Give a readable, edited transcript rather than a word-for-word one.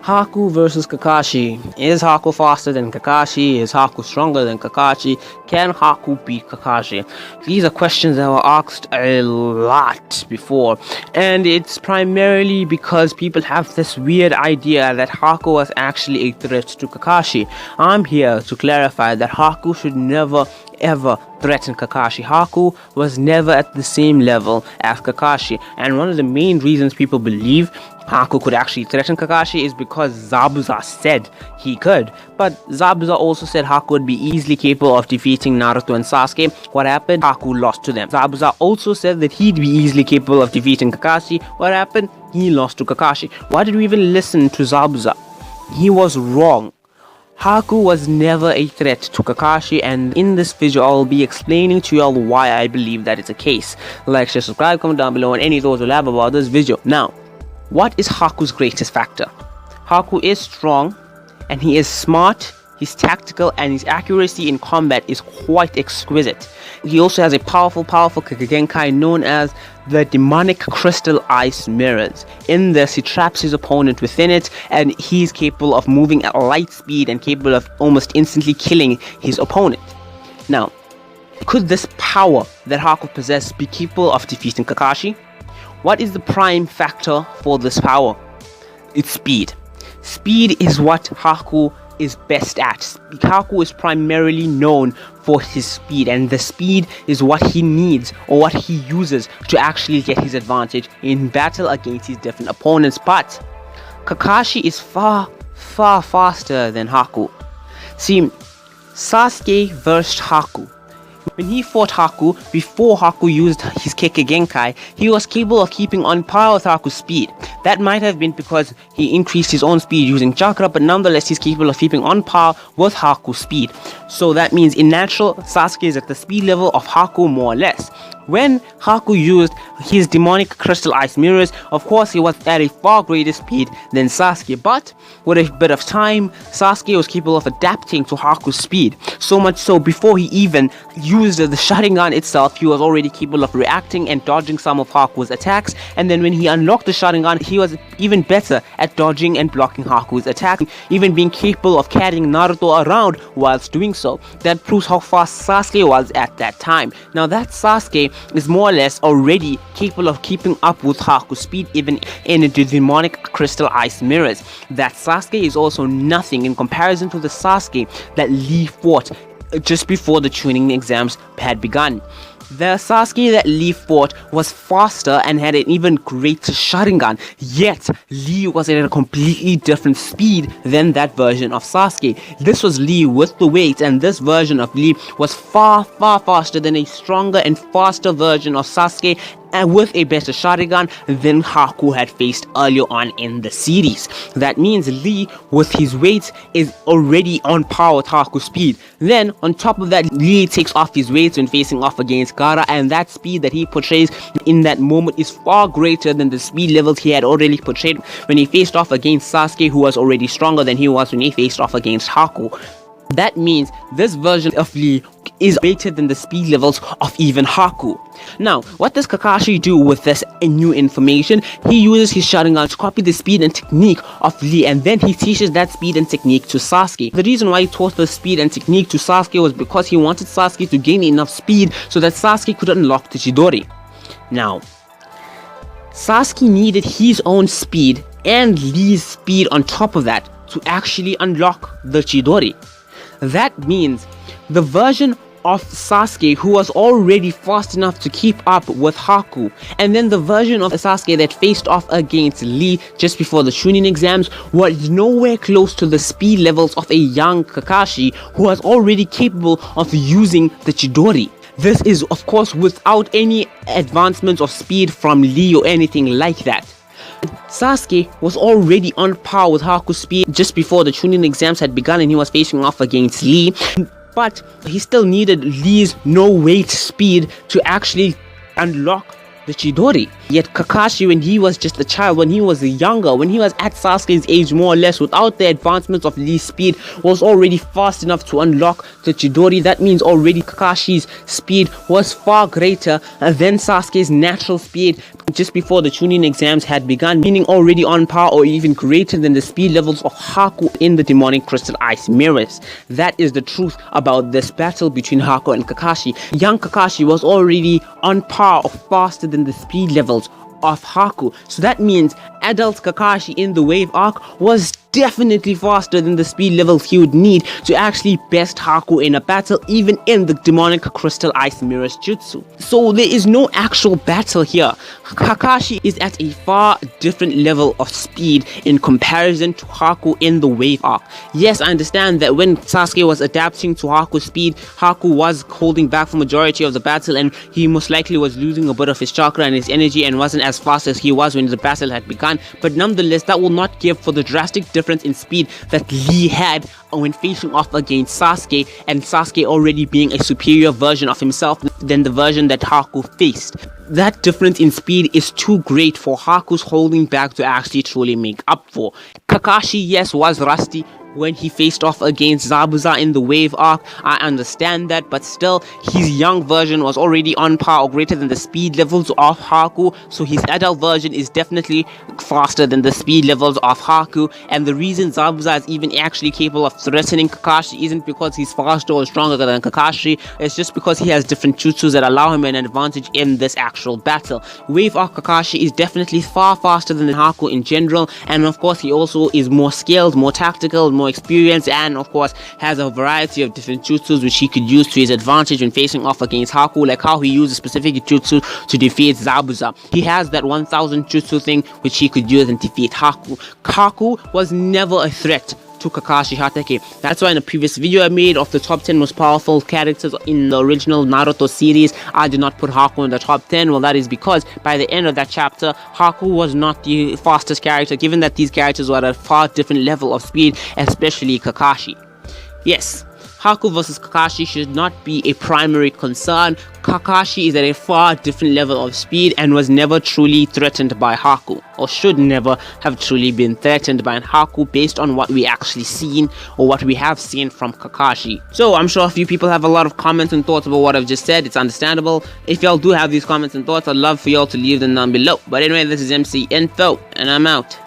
Haku versus Kakashi. Is Haku faster than Kakashi? Is Haku stronger than Kakashi? Can Haku beat Kakashi? These are questions that were asked a lot before, and it's primarily because people have this weird idea that Haku was actually a threat to Kakashi. I'm here to clarify that Haku should never ever threaten Kakashi. Haku was never at the same level as Kakashi, and one of the main reasons people believe Haku could actually threaten Kakashi is because Zabuza said he could. But Zabuza also said Haku would be easily capable of defeating Naruto and Sasuke. What happened? Haku lost to them. Zabuza also said that he'd be easily capable of defeating Kakashi. What happened? He lost to Kakashi. Why did we even listen to Zabuza? He was wrong. Haku was never a threat to Kakashi, and in this video I'll be explaining to y'all why I believe that it's a case. Like, share, subscribe, comment down below, and any thoughts you'll have about this video. Now, what is Haku's greatest factor? Haku is strong, and he is smart, he's tactical, and his accuracy in combat is quite exquisite. He also has a powerful Genkai known as the demonic crystal ice mirrors. In this, he traps his opponent within it, and he's capable of moving at light speed and capable of almost instantly killing his opponent. Now, could this power that Haku possesses be capable of defeating Kakashi? What is the prime factor for this power? It's speed. Speed is what Haku is best at. Haku is primarily known for his speed, and the speed is what he needs or what he uses to actually get his advantage in battle against his different opponents. But Kakashi is far faster than Haku. See, Sasuke versed Haku. When he fought Haku, before Haku used his Genkai, he was capable of keeping on par with Haku's speed. That might have been because he increased his own speed using chakra, but nonetheless he's capable of keeping on par with Haku's speed. So that means in natural, Sasuke is at the speed level of Haku more or less. When Haku used his demonic crystal ice mirrors, of course he was at a far greater speed than Sasuke, but with a bit of time, Sasuke was capable of adapting to Haku's speed. So much so, before he even used the Sharingan itself, he was already capable of reacting and dodging some of Haku's attacks, and then when he unlocked the Sharingan, he was even better at dodging and blocking Haku's attack, even being capable of carrying Naruto around whilst doing so. That proves how fast Sasuke was at that time. Now that Sasuke is more or less already capable of keeping up with Haku's speed even in the demonic crystal ice mirrors. That Sasuke is also nothing in comparison to the Sasuke that Lee fought just before the tuning exams had begun. The Sasuke that Lee fought was faster and had an even greater Sharingan, yet Lee was at a completely different speed than that version of Sasuke. This was Lee with the weight, and this version of Lee was far faster than a stronger and faster version of Sasuke, and with a better Sharingan than Haku had faced earlier on in the series. That means Lee, with his weight, is already on par with Haku's speed. Then, on top of that, Lee takes off his weight when facing off against Gaara, and that speed that he portrays in that moment is far greater than the speed levels he had already portrayed when he faced off against Sasuke, who was already stronger than he was when he faced off against Haku. That means this version of Lee is greater than the speed levels of even Haku. Now, what does Kakashi do with this new information? He uses his Sharingan to copy the speed and technique of Lee, and then he teaches that speed and technique to Sasuke. The reason why he taught the speed and technique to Sasuke was because he wanted Sasuke to gain enough speed so that Sasuke could unlock the Chidori. Now, Sasuke needed his own speed and Lee's speed on top of that to actually unlock the Chidori. That means the version of Sasuke who was already fast enough to keep up with Haku, and then the version of Sasuke that faced off against Lee just before the Chunin exams was nowhere close to the speed levels of a young Kakashi who was already capable of using the Chidori. This is of course without any advancements of speed from Lee or anything like that. Sasuke was already on par with Haku's speed just before the Chunin exams had begun and he was facing off against Lee, but he still needed Lee's no-weight speed to actually unlock the Chidori. Yet Kakashi, when he was just a child, when he was younger, when he was at Sasuke's age more or less, without the advancements of Lee's speed, was already fast enough to unlock the Chidori. That means already Kakashi's speed was far greater than Sasuke's natural speed. just before the Chunin exams had begun, meaning already on par or even greater than the speed levels of Haku in the demonic crystal ice mirrors. That is the truth about this battle between Haku and Kakashi. Young Kakashi was already on par or faster than the speed levels of Haku. So that means adult Kakashi in the wave arc was definitely faster than the speed levels he would need to actually best Haku in a battle, even in the demonic crystal ice mirrors jutsu. So there is no actual battle here. Kakashi is at a far different level of speed in comparison to Haku in the wave arc. Yes, I understand that when Sasuke was adapting to Haku's speed, Haku was holding back for majority of the battle, and he most likely was losing a bit of his chakra and his energy and wasn't as fast as he was when the battle had begun. But nonetheless, that will not give for the drastic difference in speed that Lee had when facing off against Sasuke, and Sasuke already being a superior version of himself than the version that Haku faced. That difference in speed is too great for Haku's holding back to actually truly make up for. Kakashi, yes, was rusty when he faced off against Zabuza in the wave arc. I understand that, but still, his young version was already on par or greater than the speed levels of Haku, so his adult version is definitely faster than the speed levels of Haku. And the reason Zabuza is even actually capable of threatening Kakashi isn't because he's faster or stronger than Kakashi, it's just because he has different jutsus that allow him an advantage in this actual battle. Wave arc Kakashi is definitely far faster than Haku in general, and of course he also is more skilled, more tactical, more experienced, and of course has a variety of different jutsus which he could use to his advantage when facing off against Haku, like how he used a specific jutsu to defeat Zabuza. He has that 1000 jutsu thing which he could use and defeat Haku. Haku was never a threat to Kakashi Hatake. That's why in a previous video I made of the top 10 most powerful characters in the original Naruto series, I did not put Haku in the top 10. Well, that is because by the end of that chapter, Haku was not the fastest character, given that these characters were at a far different level of speed, especially Kakashi. Yes, Haku versus Kakashi should not be a primary concern. Kakashi is at a far different level of speed and was never truly threatened by Haku, or should never have truly been threatened by Haku based on what we actually seen or what we have seen from Kakashi. So I'm sure a few people have a lot of comments and thoughts about what I've just said. It's understandable. If y'all do have these comments and thoughts, I'd love for y'all to leave them down below. But anyway, this is MC Info, and I'm out.